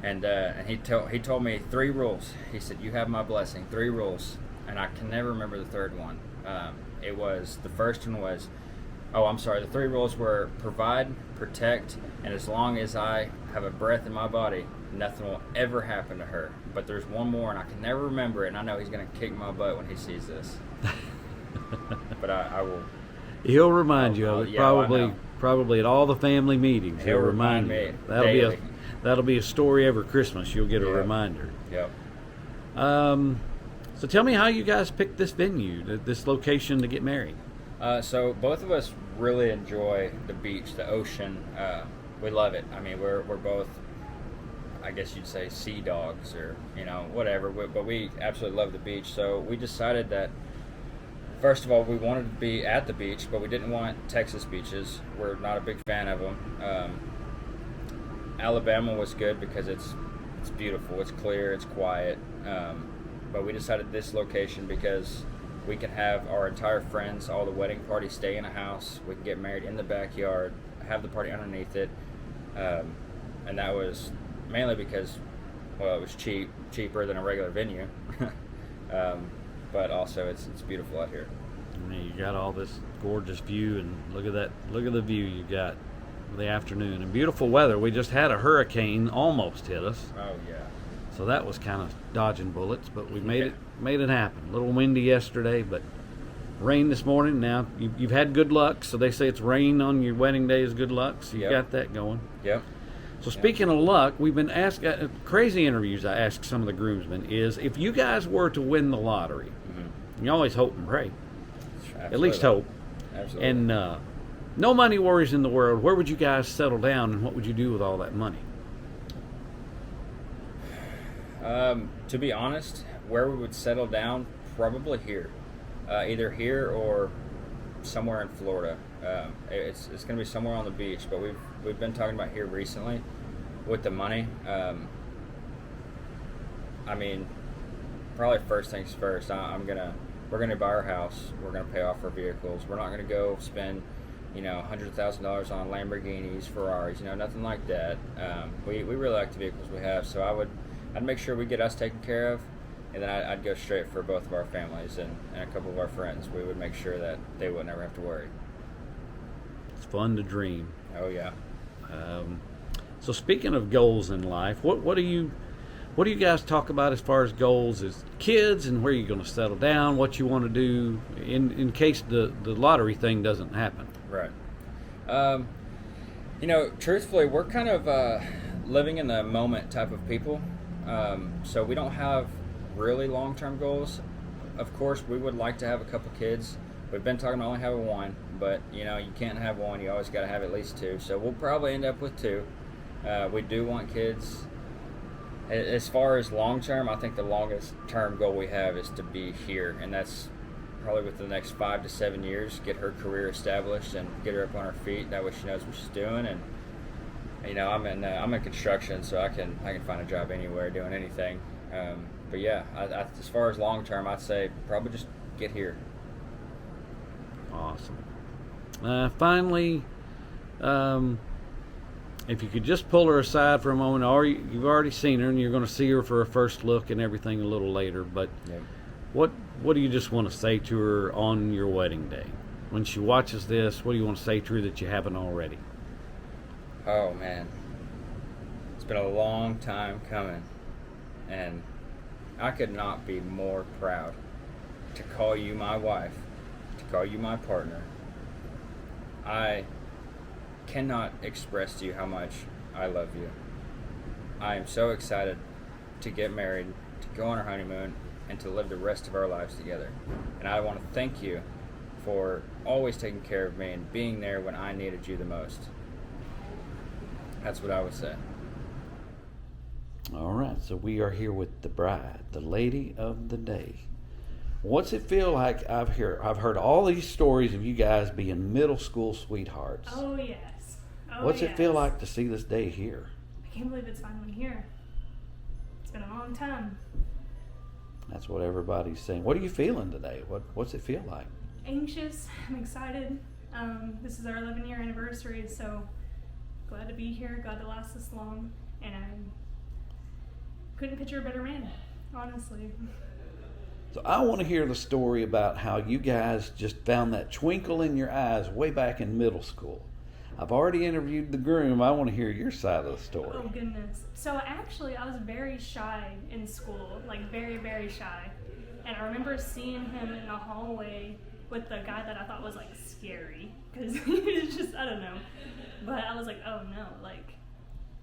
And he told me 3 rules. He said, "You have my blessing. 3 rules." And I can never remember the third one. The first one was, the 3 rules were provide, protect, and as long as I have a breath in my body, nothing will ever happen to her. But there's one more, and I can never remember it, and I know he's going to kick my butt when he sees this. But I will. He'll remind you of it. Yeah, Probably at all the family meetings. He'll remind me you. daily. That'll be a story every Christmas. You'll get a reminder. Yep. So tell me how you guys picked this venue, this location to get married. So both of us really enjoy the beach, the ocean. We love it. I mean, we're both, I guess you'd say, sea dogs or whatever. But we absolutely love the beach. So we decided that, first of all, we wanted to be at the beach, but we didn't want Texas beaches. We're not a big fan of them. Alabama was good because it's beautiful, it's clear, it's quiet. But we decided this location because we can have our entire friends, all the wedding party, stay in a house. We can get married in the backyard, have the party underneath it. And that was mainly because, it was cheaper than a regular venue. But also it's beautiful out here. I mean, you got all this gorgeous view, and look at the view you got for the afternoon, and beautiful weather. We just had a hurricane almost hit us. Oh yeah. So that was kind of dodging bullets, but we made it happen. A little windy yesterday, but rain this morning. Now you've had good luck, so they say it's rain on your wedding day is good luck. So you got that going. Yep. So speaking of luck, we've been asked crazy interviews. I asked some of the groomsmen is if you guys were to win the lottery, you always hope and pray, Absolutely. at least hope. Absolutely. And no money worries in the world. Where would you guys settle down, and what would you do with all that money? To be honest, where we would settle down, probably here, either here or somewhere in Florida. It's going to be somewhere on the beach, but we've been talking about here recently with the money. I mean, probably first things first. We're gonna buy our house. We're gonna pay off our vehicles. We're not gonna go spend, $100,000 on Lamborghinis, Ferraris, nothing like that. We really like the vehicles we have, so I'd make sure we get us taken care of, and then I'd go straight for both of our families and a couple of our friends. We would make sure that they would never have to worry. It's fun to dream. Oh yeah. So speaking of goals in life, what do you guys talk about as far as goals as kids, and where you're going to settle down, what you want to do in case the lottery thing doesn't happen? Right. Truthfully, we're kind of living in the moment type of people. So we don't have really long-term goals. Of course, we would like to have a couple kids. We've been talking about only having one, but you can't have one. You always got to have at least 2. So we'll probably end up with 2. We do want kids. As far as long-term, I think the longest-term goal we have is to be here, and that's probably within the next 5 to 7 years. Get her career established and get her up on her feet. That way, she knows what she's doing. And I'm in construction, so I can find a job anywhere doing anything. But yeah, as far as long term, I'd say probably just get here. Awesome. Finally, if you could just pull her aside for a moment, or you've already seen her and you're going to see her for a first look and everything a little later, but Yep. what do you just want to say to her on your wedding day? When she watches this, what do you want to say to her that you haven't already? Oh man, it's been a long time coming, and I could not be more proud to call you my wife, to call you my partner. I cannot express to you how much I love you. I am so excited to get married, to go on our honeymoon, and to live the rest of our lives together. And I want to thank you for always taking care of me and being there when I needed you the most. That's what I would say. All right, so we are here with the bride, the lady of the day. What's it feel like? I've heard all these stories of you guys being middle school sweethearts. Oh yes. Oh, What's it feel yes. like to see this day here? I can't believe it's finally here. It's been a long time. That's what everybody's saying. What are you feeling today? What's it feel like? Anxious. I'm excited. This is our 11-year anniversary, so glad to be here. Glad to last this long, and I couldn't picture a better man, honestly. So I want to hear the story about how you guys just found that twinkle in your eyes way back in middle school. I've already interviewed the groom. I want to hear your side of the story. Oh goodness. So actually I was very shy in school, like very, very shy. And I remember seeing him in the hallway with the guy that I thought was like scary, because he was just, I don't know. But I was like, oh no, like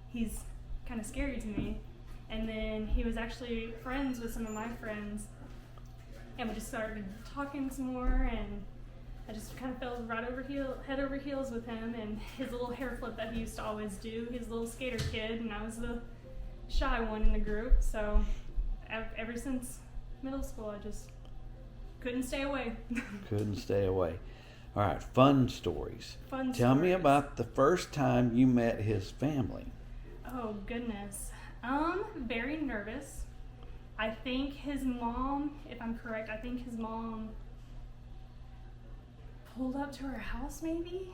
he's kind of scary to me. And then he was actually friends with some of my friends, and we just started talking some more, and I just kind of fell right head over heels with him, and his little hair flip that he used to always do. He's a little skater kid, and I was the shy one in the group. So ever since middle school, I just couldn't stay away. Couldn't stay away. All right, fun stories. Fun Tell me stories. about the first time you met his family. Oh goodness. Very nervous. I think his mom, if I'm correct, I think his mom pulled up to her house maybe.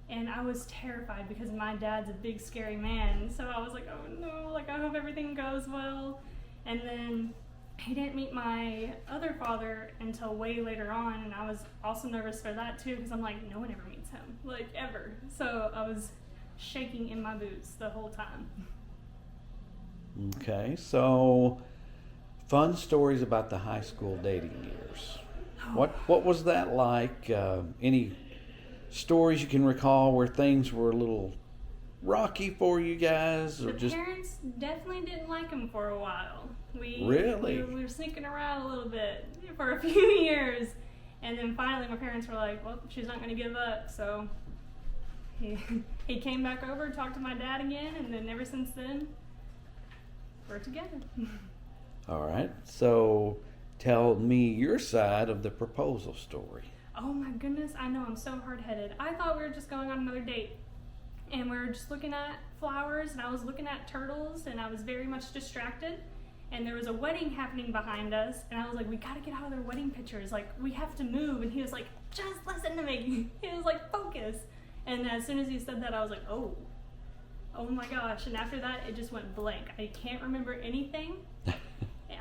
And I was terrified because my dad's a big scary man. So I was like, oh no, like I hope everything goes well. And then he didn't meet my other father until way later on, and I was also nervous for that too, because I'm like, no one ever meets him, like ever. So I was shaking in my boots the whole time. Okay, so fun stories about the high school dating years. What was that like? Any stories you can recall where things were a little rocky for you guys, or The just parents definitely didn't like him for a while. Really? We were sneaking around a little bit for a few years, and then finally my parents were like, well, she's not going to give up, so he came back over, talked to my dad again, and then ever since then, we're together. All right? So tell me your side of the proposal story. Oh my goodness, I know, I'm so hard-headed. I thought we were just going on another date, and we were just looking at flowers, and I was looking at turtles, and I was very much distracted, and there was a wedding happening behind us, and I was like, we gotta get out of their wedding pictures, like, we have to move, and he was like, just listen to me. He was like, focus. And as soon as he said that, I was like, oh my gosh, and after that, it just went blank. I can't remember anything.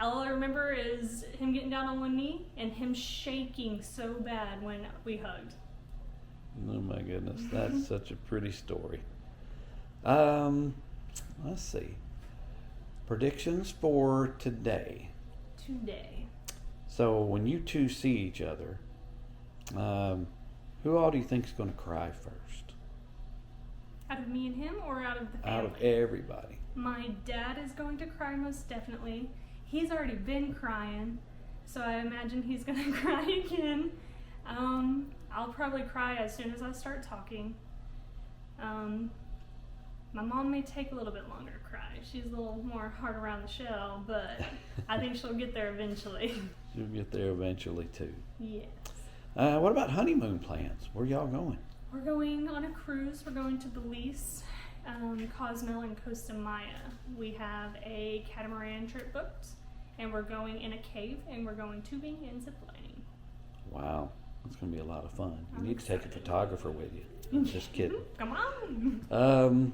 All I remember is him getting down on one knee and him shaking so bad when we hugged. Oh my goodness, that's such a pretty story. Let's see. Predictions for today. So when you two see each other, who all do you think is going to cry first? Out of me and him, or out of the family? Out of everybody. My dad is going to cry most definitely. He's already been crying, so I imagine he's going to cry again. I'll probably cry as soon as I start talking. My mom may take a little bit longer to cry. She's a little more hard around the shell, but I think she'll get there eventually. You'll get there eventually too. Yes. What about honeymoon plans? Where y'all going? We're going on a cruise. We're going to Belize, Cozumel, and Costa Maya. We have a catamaran trip booked, and we're going in a cave, and we're going tubing and ziplining. Wow, that's going to be a lot of fun. You I'm need to take a photographer with you. Just kidding. Come on.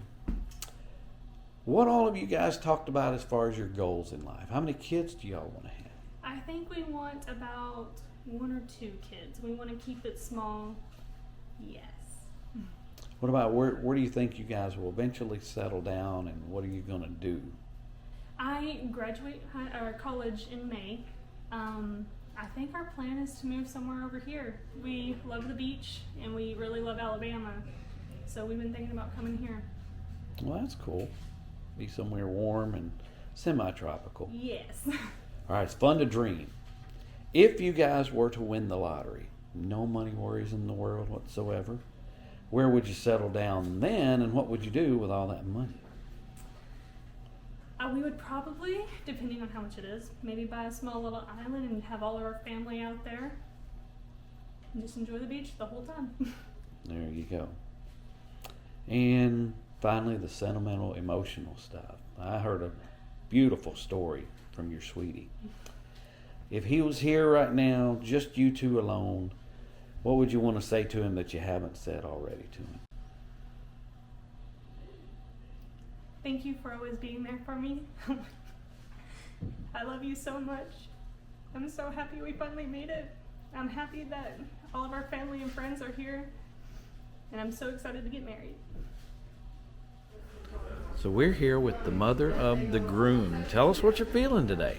What all of you guys talked about as far as your goals in life? How many kids do y'all want to have? I think we want about 1 or 2 kids. We want to keep it small. Yes. What about where do you think you guys will eventually settle down, and what are you going to do? I graduate college in May. I think our plan is to move somewhere over here. We love the beach and we really love Alabama, so we've been thinking about coming here. Well, that's cool. Be somewhere warm and semi-tropical. Yes. All right, it's fun to dream. If you guys were to win the lottery, no money worries in the world whatsoever, where would you settle down then, and what would you do with all that money? We would probably, depending on how much it is, maybe buy a small little island and have all of our family out there and just enjoy the beach the whole time. There you go. And finally, the sentimental, emotional stuff. I heard a beautiful story from your sweetie. If he was here right now, just you two alone, what would you want to say to him that you haven't said already to him? Thank you for always being there for me. I love you so much. I'm so happy we finally made it. I'm happy that all of our family and friends are here, and I'm so excited to get married. So we're here with the mother of the groom. Tell us what you're feeling today.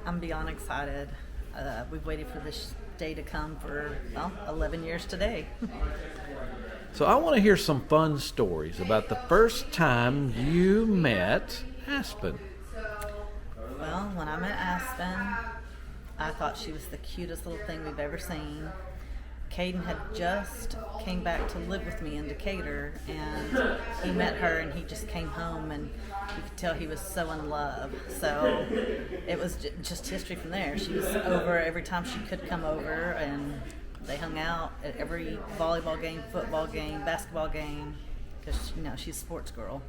I'm beyond excited. We've waited for this day to come for, 11 years today. So I want to hear some fun stories about the first time you met Aspen. Well, when I met Aspen, I thought she was the cutest little thing we've ever seen. Caden had just came back to live with me in Decatur, and he met her, and he just came home, and you could tell he was so in love. So it was just history from there. She was over every time she could come over, and they hung out at every volleyball game, football game, basketball game, because she's a sports girl.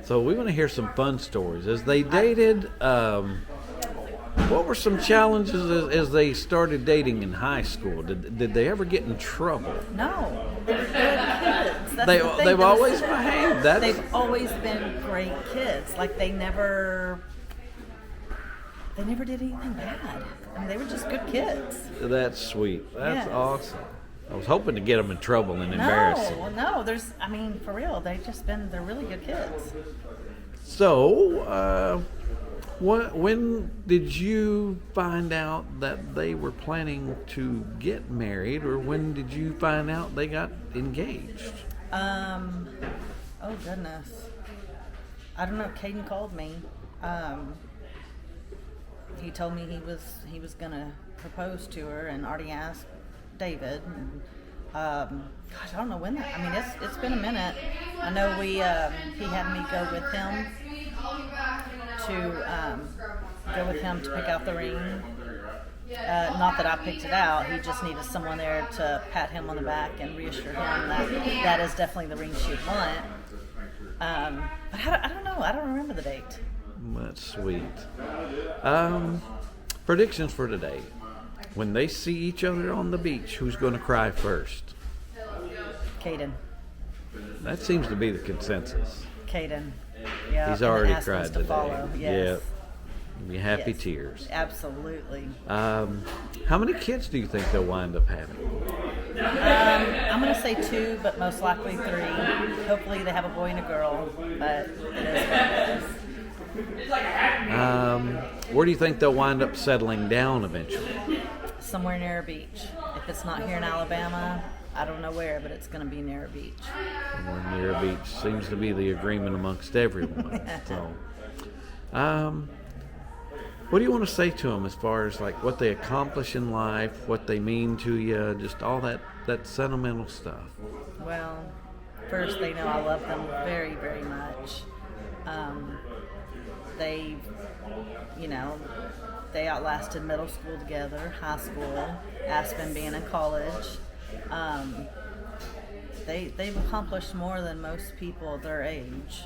So we want to hear some fun stories. As they dated, what were some challenges as they started dating in high school? Did they ever get in trouble? No, they were good kids. That's the thing. They've always behaved. They've always been great kids. Like they never did anything bad. I mean, they were just good kids. That's sweet. That's Yes. awesome. I was hoping to get them in trouble and embarrass them. No, for real, they're really good kids. So, when did you find out that they were planning to get married, or when did you find out they got engaged? Oh goodness. I don't know. Caden called me. He told me he was gonna propose to her and already asked David. And, gosh, I don't know when that. I mean, it's been a minute. I know he had me go with him to pick out the ring. Not that I picked it out. He just needed someone there to pat him on the back and reassure him that is definitely the ring she'd want. But I don't know. I don't remember the date. That's sweet. Predictions for today. When they see each other on the beach, who's going to cry first? Caden. That seems to be the consensus. Caden. Yeah. He's already and cried to today. follow. Yes. Yeah. Be happy Yes. tears. Absolutely. How many kids do you think they'll wind up having? I'm going to say 2, but most likely 3. Hopefully they have a boy and a girl, but it is what it is. Where do you think they'll wind up settling down eventually? Somewhere near a beach. If it's not here in Alabama, I don't know where, but it's going to be near a beach. Somewhere near a beach seems to be the agreement amongst everyone. So, what do you want to say to them as far as like what they accomplish in life, what they mean to you, just all that sentimental stuff? Well, first they know I love them very, very much. They outlasted middle school together, high school, Aspen being in college. They've accomplished more than most people their age.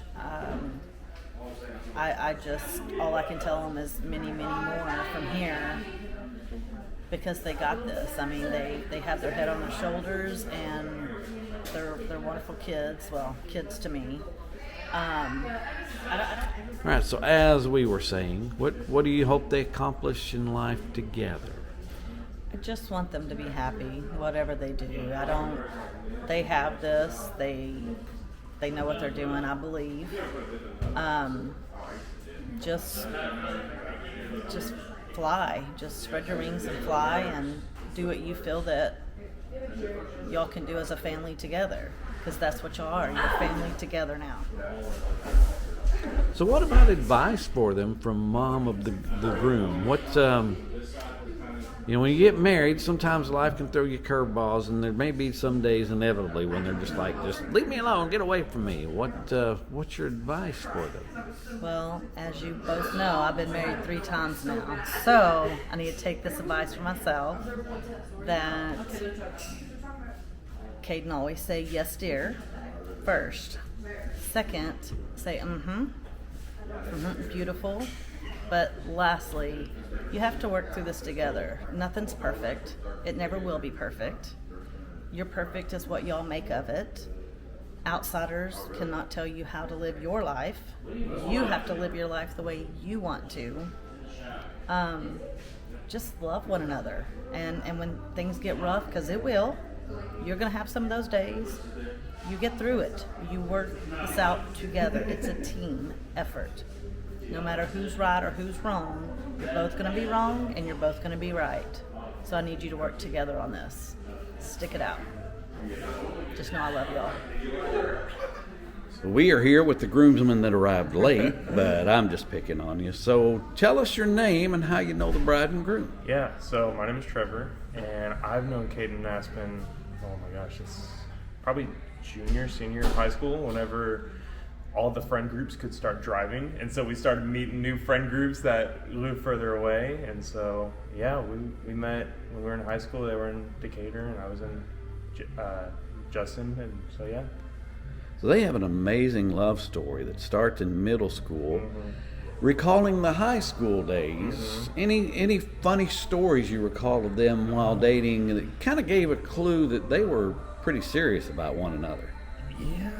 I just, all I can tell them is many, many more from here. because they got this. I mean, they have their head on their shoulders, and they're wonderful kids. Well, kids to me. All right, so as we were saying, what do you hope they accomplish in life together? I just want them to be happy, whatever they do. They have this. They know what they're doing, I believe. Just fly. Just spread your wings and fly and do what you feel that y'all can do as a family together. Because that's what y'all are. You're a family together now. So what about advice for them from mom of the groom? What, when you get married, sometimes life can throw you curveballs, and there may be some days inevitably when they're just like, just leave me alone, get away from me. What's your advice for them? Well, as you both know, I've been married 3 times now. So I need to take this advice for myself that Caden always say, yes, dear, first. Second, say, beautiful. But lastly, you have to work through this together. Nothing's perfect. It never will be perfect. Your perfect is what y'all make of it. Outsiders cannot tell you how to live your life. You have to live your life the way you want to. Just love one another. And when things get rough, because it will, you're going to have some of those days. You get through it. You work this out together. It's a team effort. No matter who's right or who's wrong, you're both going to be wrong and you're both going to be right. So I need you to work together on this. Stick it out. Just know I love y'all. So we are here with the groomsmen that arrived late, but I'm just picking on you. So tell us your name and how you know the bride and groom. Yeah, so my name is Trevor, and I've known Caden and Aspen, oh my gosh, it's probably junior, senior in high school, whenever all the friend groups could start driving. And so we started meeting new friend groups that live further away. And so, yeah, we met when we were in high school. They were in Decatur, and I was in Justin, and so, yeah. So they have an amazing love story that starts in middle school. Recalling the high school days, any funny stories you recall of them while dating that kind of gave a clue that they were pretty serious about one another? Yeah,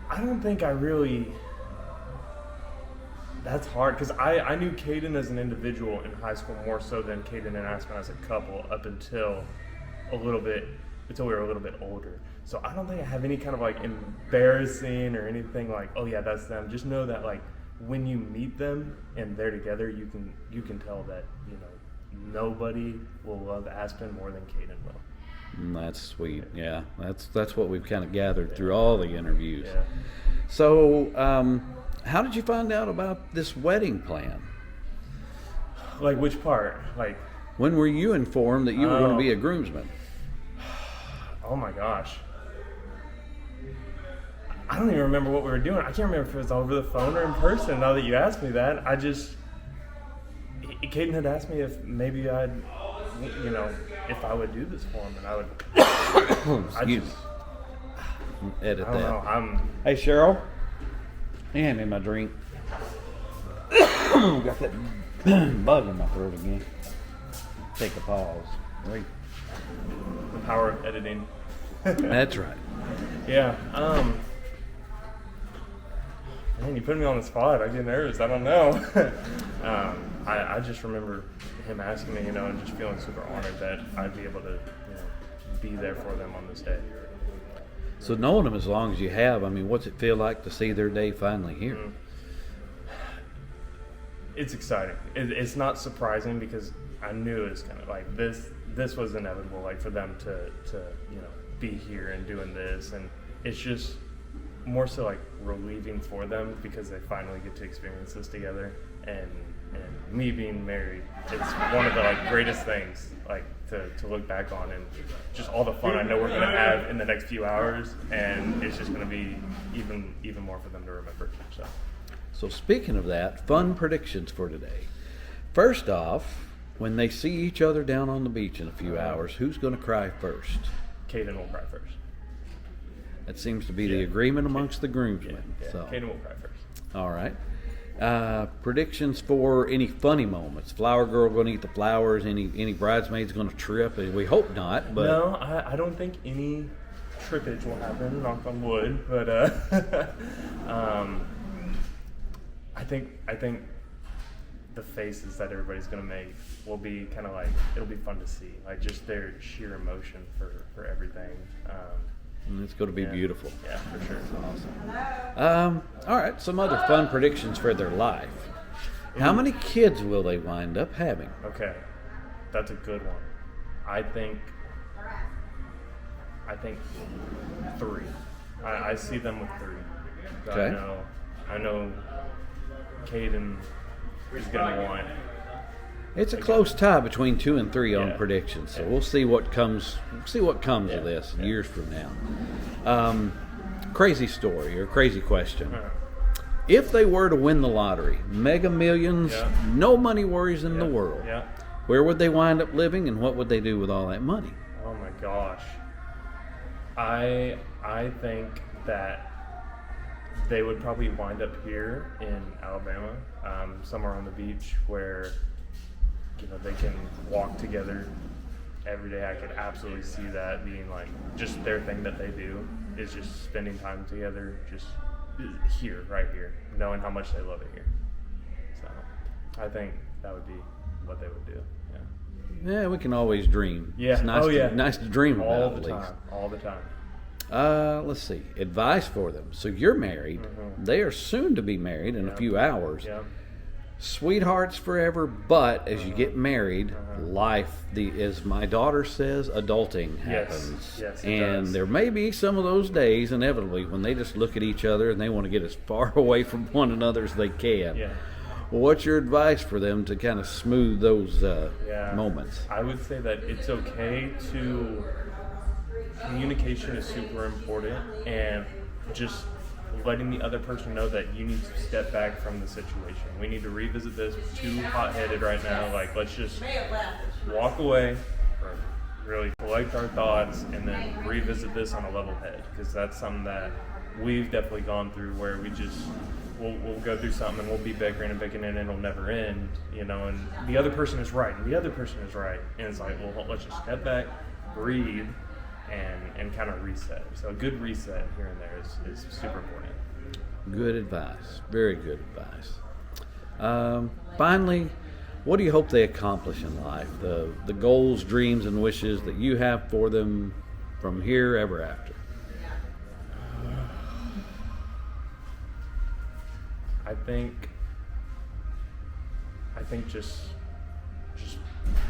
I don't think I really, that's hard, because I knew Caden as an individual in high school more so than Caden and Aspen as a couple up until we were a little bit older. So I don't think I have any kind of like embarrassing or anything like, oh yeah, that's them. Just know that like when you meet them and they're together, you can tell that, nobody will love Aspen more than Caden will. That's sweet. Yeah, that's what we've kind of gathered through all the interviews. Yeah. So, how did you find out about this wedding plan? Like which part? Like when were you informed that you were going to be a groomsman? Oh my gosh. I don't even remember what we were doing. I can't remember if it was over the phone or in person. Now that you asked me that, Caden had asked me if maybe if I would do this for him, and I would. Edit I don't that. know. Hey Cheryl, hand me my drink. Got that bug in my throat again. Take a pause. Wait. The power of editing. That's right. Yeah. Man, you put me on the spot. I get nervous. I don't know. I just remember him asking me, and just feeling super honored that I'd be able to, be there for them on this day. So knowing them as long as you have, what's it feel like to see their day finally here? It's exciting. It's not surprising because I knew it was kind of like this was inevitable, like for them to be here and doing this, and it's just more so like relieving for them because they finally get to experience this together, and me being married, it's one of the greatest things to look back on, and just all the fun I know we're gonna have in the next few hours, and it's just gonna be even more for them to remember. So speaking of that, fun predictions for today. First off, when they see each other down on the beach in a few hours, who's going to cry first? Caden will cry first. That seems to be the agreement amongst the groomsmen. Yeah. So. Caden will cry first. All right. Predictions for any funny moments. Flower girl going to eat the flowers. Any bridesmaids going to trip? We hope not. But No, I don't think any trippage will happen. Knock on wood. But I think the faces that everybody's gonna make will be kind of like, it'll be fun to see. Like just their sheer emotion for everything. And it's going to be beautiful. Yeah, for sure. Awesome. All right, some other fun predictions for their life. How many kids will they wind up having? Okay, that's a good one. I think 3. I see them with 3. Okay. I know Caden is gonna want. It's a close tie between 2 and 3 on Yeah. predictions, so we'll see what comes. Of this years from now. Crazy story or crazy question. If they were to win the lottery, Mega Millions, no money worries in the world, Yeah. where would they wind up living, and what would they do with all that money? Oh my gosh. I think that they would probably wind up here in Alabama, somewhere on the beach where they can walk together every day. I could absolutely see that being like just their thing that they do is just spending time together, just here, right here, knowing how much they love it here. So I think that would be what they would do. Yeah, we can always dream. Yeah. It's nice, yeah. nice to dream about all at the least. time. All the time. Let's see. Advice for them. So you're married. They are soon to be married in a few hours. Yeah. Sweethearts forever, but as you get married, life, as my daughter says, adulting happens. Yes, it and does. there may be some of those days, inevitably, when they just look at each other and they want to get as far away from one another as they can. Yeah. Well, what's your advice for them to kind of smooth those Yeah. moments? I would say that it's okay to, communication is super important, and just letting the other person know that you need to step back from the situation. We need to revisit this. Too hot-headed right now. Like, let's just walk away, or really collect our thoughts, and then revisit this on a level head. Because that's something that we've definitely gone through, where we just we'll go through something and we'll be bickering and it'll never end. And the other person is right, and the other person is right, and it's like, well, let's just step back, breathe, and kind of reset. So a good reset here and there is super important. Good advice. Very good advice. Finally, what do you hope they accomplish in life? The goals, dreams, and wishes that you have for them from here ever after. I think just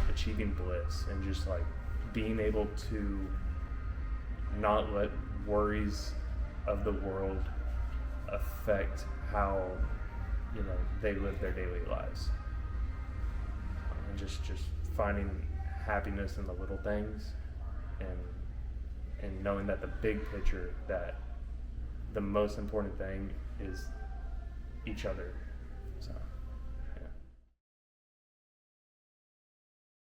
achieving bliss, and just like being able to not let worries of the world affect how they live their daily lives, and just finding happiness in the little things, and knowing that the big picture, that the most important thing is each other